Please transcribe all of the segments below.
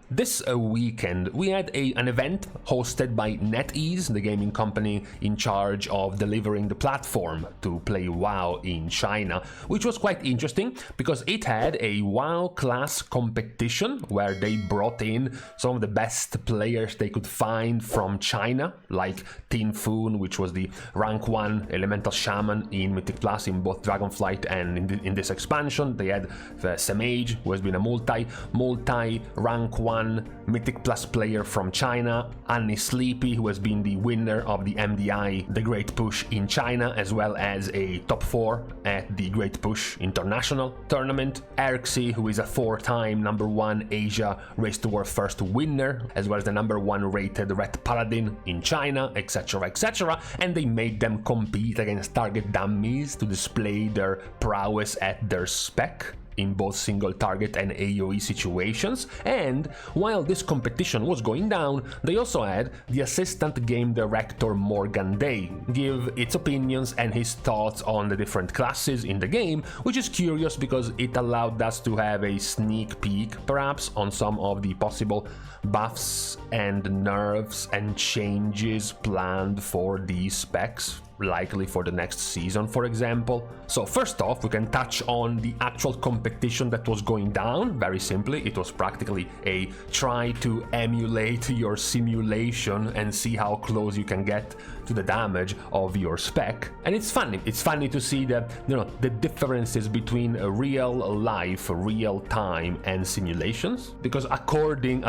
This weekend we had an event hosted by Netease, the gaming company in charge of delivering the platform to play WoW in China, which was quite interesting because it had a WoW class competition where they brought in some of the best players they could find from China, like Tin Foon, which was the rank 1 elemental shaman in Mythic Plus in both Dragonflight and in this expansion. They had Semage, who has been a multi rank 1 Mythic Plus player from China, Annie Sleepy, who has been the winner of the MDI, the Great Push in China, as well as a top 4 at the Great Push International Tournament, Erxy, who is a 4-time #1 Asia Race to War First winner, as well as the #1 rated Ret Paladin in China, etc, etc, and they made them compete against target dummies to display their prowess at their spec in both single target and AoE situations. And while this competition was going down, they also had the assistant game director Morgan Day give its opinions and his thoughts on the different classes in the game, which is curious because it allowed us to have a sneak peek perhaps on some of the possible buffs and nerfs and changes planned for these specs, likely for the next season, for example. So first off, we can touch on the actual competition that was going down. Very simply, it was practically a try to emulate your simulation and see how close you can get to the damage of your spec. And it's funny to see the differences between real life, real time and simulations, because according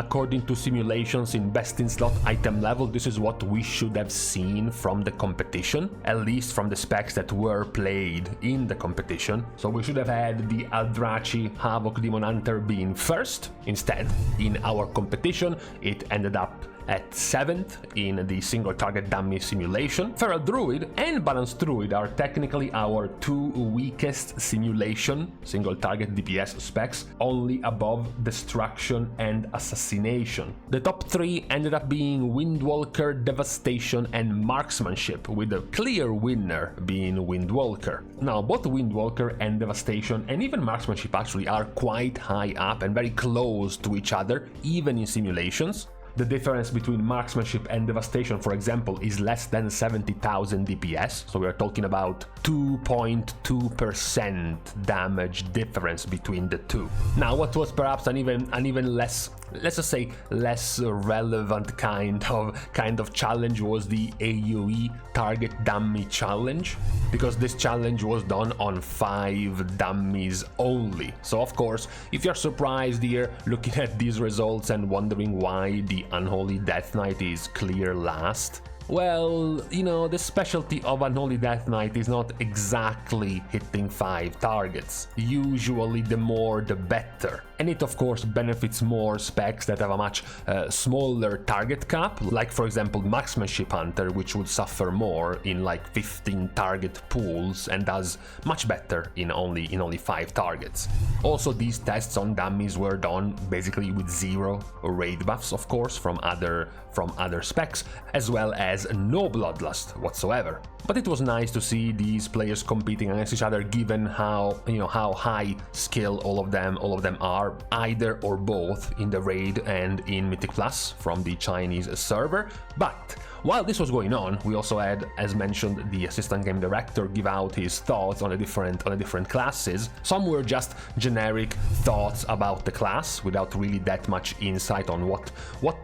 to simulations in best in slot item level, this is what we should have seen from the competition, at least from the specs that were played in the competition. So we should have had the Aldrachi Havoc Demon Hunter being first. Instead, in our competition, it ended up at 7th in the single target dummy simulation. Feral Druid and Balanced Druid are technically our 2 weakest simulation single target DPS specs, only above Destruction and Assassination. The top 3 ended up being Windwalker, Devastation and Marksmanship, with a clear winner being Windwalker. Now both Windwalker and Devastation and even Marksmanship actually are quite high up and very close to each other, even in simulations. The difference between Marksmanship and Devastation, for example, is less than 70,000 DPS, so we are talking about 2.2% damage difference between the two. Now, what was perhaps an even less, let's just say, less relevant kind of challenge was the AoE target dummy challenge, because this challenge was done on 5 dummies only. So of course, if you're surprised here looking at these results and wondering why the Unholy Death Knight is clear last, well, the specialty of Unholy Death Knight is not exactly hitting 5 targets. Usually the more the better. And it of course benefits more specs that have a much smaller target cap, like for example Marksmanship Hunter, which would suffer more in like 15 target pools and does much better in only 5 targets. Also, these tests on dummies were done basically with 0 raid buffs, of course, from other specs, as well as no bloodlust whatsoever. But it was nice to see these players competing against each other, given how high skill all of them are, either or both in the raid and in Mythic Plus from the Chinese server. But while this was going on, we also had, as mentioned, the assistant game director give out his thoughts on the different classes. Some were just generic thoughts about the class without really that much insight on what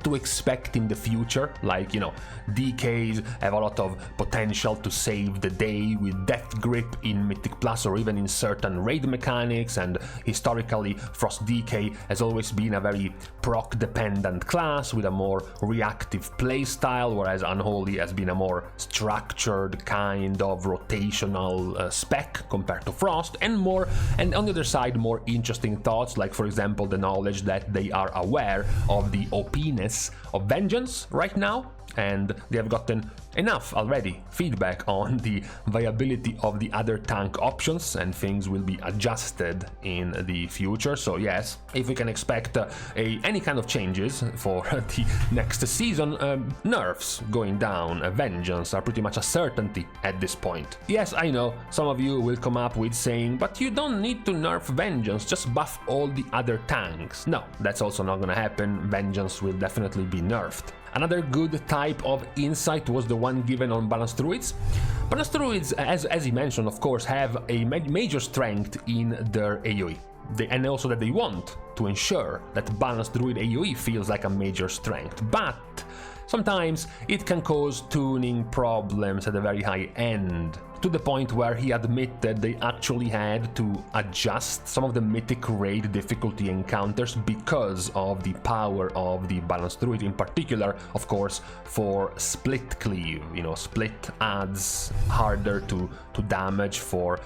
to expect in the future. Like, DKs have a lot of potential to save the day with Death Grip in Mythic Plus or even in certain raid mechanics, and historically Frost DK has always been a very proc dependent class with a more reactive playstyle, whereas Unholy has been a more structured kind of rotational spec compared to Frost, and on the other side more interesting thoughts, like for example the knowledge that they are aware of the OP-ness of Vengeance right now, and they have gotten enough already feedback on the viability of the other tank options, and things will be adjusted in the future. So yes, if we can expect any kind of changes for the next season, nerfs going down, vengeance are pretty much a certainty at this point. Yes, I know, some of you will come up with saying, but you don't need to nerf vengeance, just buff all the other tanks. No, that's also not gonna happen. Vengeance will definitely be nerfed. Another good type of insight was the one given on balanced druids. Balanced druids, as he mentioned, of course, have a major strength in their AoE. And also that they want to ensure that balanced druid AoE feels like a major strength, but sometimes it can cause tuning problems at the very high end, to the point where he admitted they actually had to adjust some of the mythic raid difficulty encounters because of the power of the balanced druid, in particular, of course, for split cleave. You know, split adds harder to damage for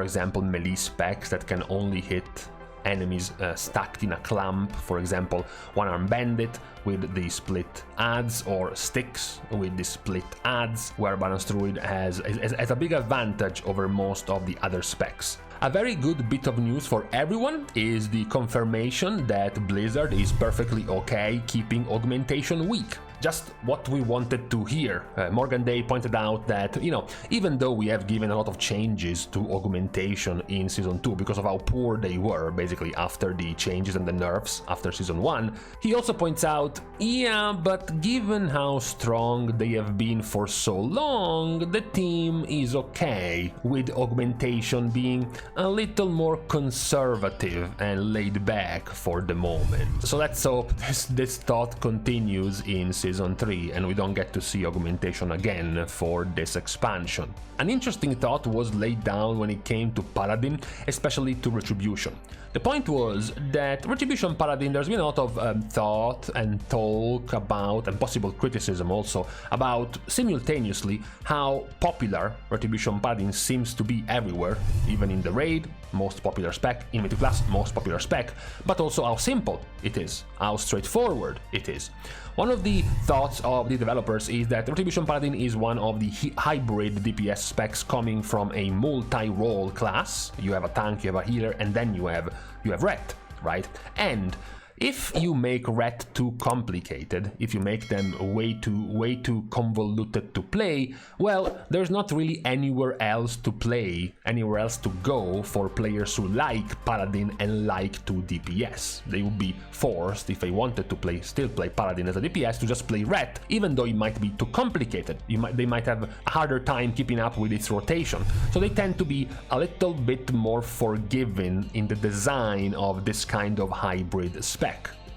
example, melee specs that can only hit enemies stacked in a clump, for example, one-arm bandit with the split adds, or sticks with the split adds, where balanced druid has a big advantage over most of the other specs. A very good bit of news for everyone is the confirmation that Blizzard is perfectly okay keeping augmentation weak. Just what we wanted to hear. Morgan Day pointed out that, you know, even though we have given a lot of changes to augmentation in Season 2 because of how poor they were, basically, after the changes and the nerfs after Season 1, he also points out, yeah, but given how strong they have been for so long, the team is okay with augmentation being a little more conservative and laid back for the moment. So let's hope this thought continues in Season 3 and we don't get to see augmentation again for this expansion. An interesting thought was laid down when it came to Paladin, especially to Retribution. The point was that Retribution Paladin, there's been a lot of thought and talk about, and possible criticism also, about simultaneously how popular Retribution Paladin seems to be everywhere, even in the raid, most popular spec, in Mythic Plus, most popular spec, but also how simple it is, how straightforward it is. One of the thoughts of the developers is that Retribution Paladin is one of the hybrid DPS specs coming from a multi-role class. You have a tank, you have a healer, and then you have Ret, right? And if you make Ret too complicated, if you make them way too convoluted to play, well, there's not really anywhere else to play, anywhere else to go for players who like Paladin and like to DPS. They would be forced, if they wanted to still play Paladin as a DPS, to just play Ret, even though it might be too complicated. They might have a harder time keeping up with its rotation. So they tend to be a little bit more forgiving in the design of this kind of hybrid spec.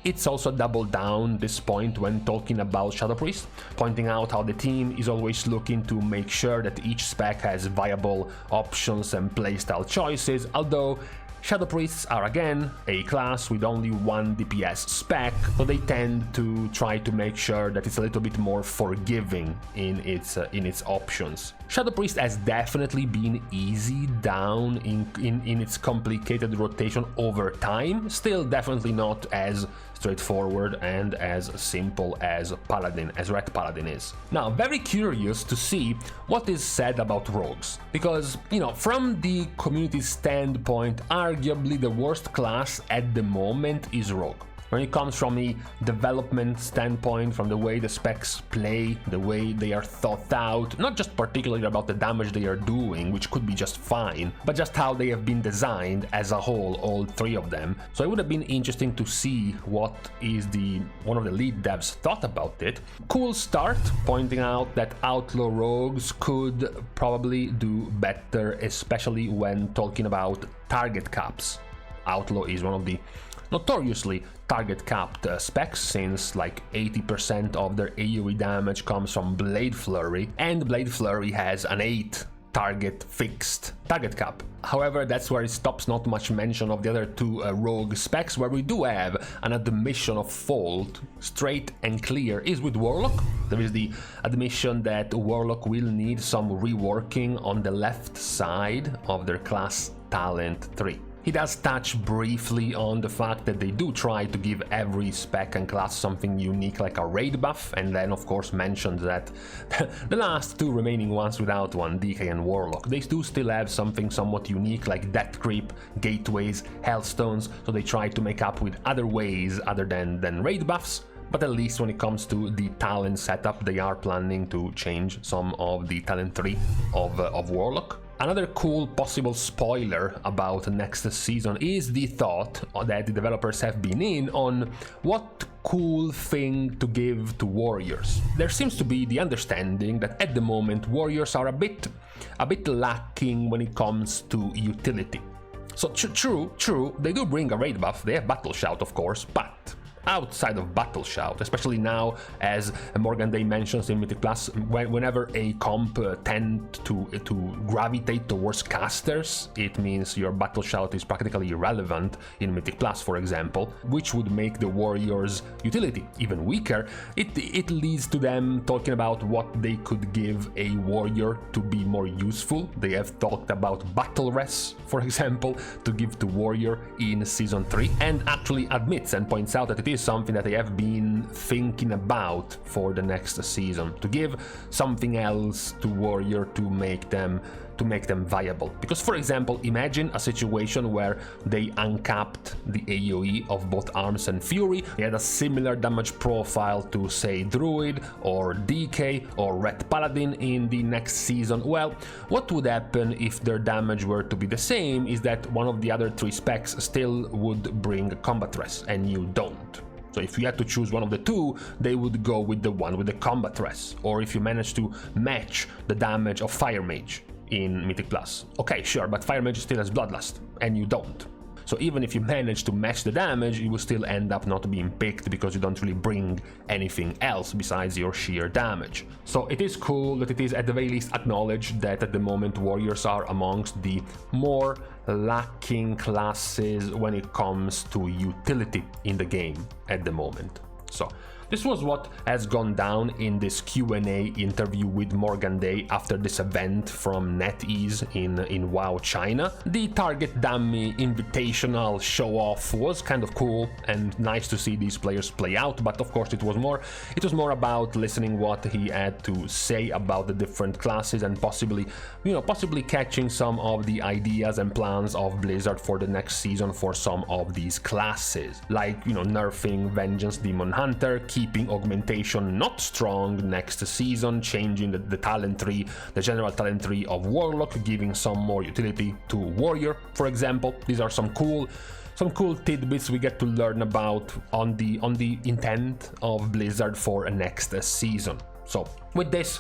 It's also doubled down this point when talking about Shadow Priest, pointing out how the team is always looking to make sure that each spec has viable options and playstyle choices, although Shadow Priests are again a class with only one DPS spec, so they tend to try to make sure that it's a little bit more forgiving in its options. Shadow Priest has definitely been eased down in its complicated rotation over time, still definitely not as straightforward and as simple as Ret Paladin is. Now, very curious to see what is said about rogues, because, you know, from the community standpoint, arguably the worst class at the moment is rogue. When it comes from a development standpoint, from the way the specs play, the way they are thought out, not just particularly about the damage they are doing, which could be just fine, but just how they have been designed as a whole, all three of them. So it would have been interesting to see what is one of the lead devs thought about it. Cool start, pointing out that outlaw rogues could probably do better, especially when talking about target caps. Outlaw is one of the notoriously target capped specs, since like 80% of their AoE damage comes from Blade Flurry, and Blade Flurry has an 8 target fixed target cap. However, that's where it stops. Not much mention of the other two rogue specs, where we do have an admission of fault, straight and clear, is with Warlock. There is the admission that Warlock will need some reworking on the left side of their class talent 3. He does touch briefly on the fact that they do try to give every spec and class something unique like a raid buff, and then of course mentions that the last two remaining ones without one, DK and Warlock, they do still have something somewhat unique like death creep, gateways, hellstones, so they try to make up with other ways other than raid buffs. But at least when it comes to the talent setup, they are planning to change some of the talent tree of Warlock. Another cool possible spoiler about next season is the thought that the developers have been in on what cool thing to give to warriors. There seems to be the understanding that at the moment warriors are a bit lacking when it comes to utility. So true, they do bring a raid buff, they have Battle Shout of course, but outside of Battle Shout, especially now, as Morgan Day mentions in Mythic Plus, whenever a comp tend to gravitate towards casters, it means your Battle Shout is practically irrelevant in Mythic Plus, for example, which would make the warrior's utility even weaker. It leads to them talking about what they could give a warrior to be more useful. They have talked about Battle Res, for example, to give to warrior in Season 3, and actually admits and points out that it is something that they have been thinking about for the next season, to give something else to warrior to make them viable. Because for example, imagine a situation where they uncapped the AoE of both Arms and Fury, they had a similar damage profile to say Druid or DK or Ret Paladin in the next season. Well, what would happen if their damage were to be the same is that one of the other three specs still would bring combat res and you don't. So if you had to choose one of the two, they would go with the one with the combat res. Or if you manage to match the damage of Fire Mage in Mythic Plus. Okay, sure, but Fire Mage still has Bloodlust, and you don't. So even if you manage to match the damage, you will still end up not being picked because you don't really bring anything else besides your sheer damage. So it is cool that it is at the very least acknowledged that at the moment warriors are amongst the more lacking classes when it comes to utility in the game at the moment. So this was what has gone down in this Q&A interview with Morgan Day after this event from Netease in WoW China. The Target Dummy Invitational show-off was kind of cool and nice to see these players play out, but of course it was more about listening what he had to say about the different classes and possibly catching some of the ideas and plans of Blizzard for the next season for some of these classes, like nerfing Vengeance Demon Hunter, keeping Augmentation not strong next season, changing the talent tree, the general talent tree of Warlock, giving some more utility to Warrior, for example. These are some cool tidbits we get to learn about on the intent of Blizzard for next season. So with this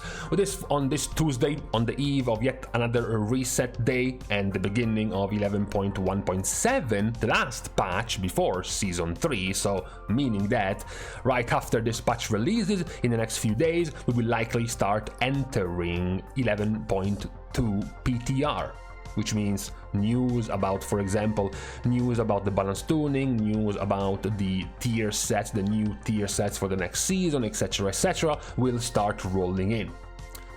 on this Tuesday, on the eve of yet another reset day and the beginning of 11.1.7, the last patch before Season 3, so meaning that right after this patch releases in the next few days, we will likely start entering 11.2 PTR. Which means news about, for example, news about the balance tuning, news about the tier sets, the new tier sets for the next season, etc., will start rolling in.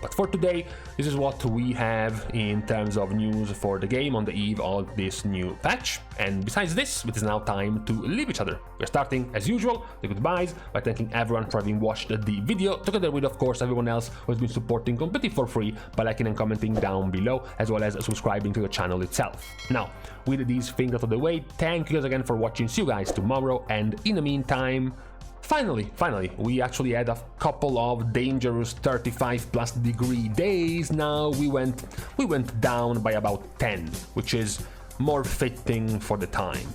But for today, this is what we have in terms of news for the game on the eve of this new patch. And besides this, it is now time to leave each other. We're starting, as usual, the goodbyes by thanking everyone for having watched the video, together with, of course, everyone else who has been supporting completely for free by liking and commenting down below, as well as subscribing to the channel itself. Now, with these things out of the way, thank you guys again for watching. See you guys tomorrow, and in the meantime, Finally, we actually had a couple of dangerous 35+ degree days. Now we went down by about 10, which is more fitting for the time.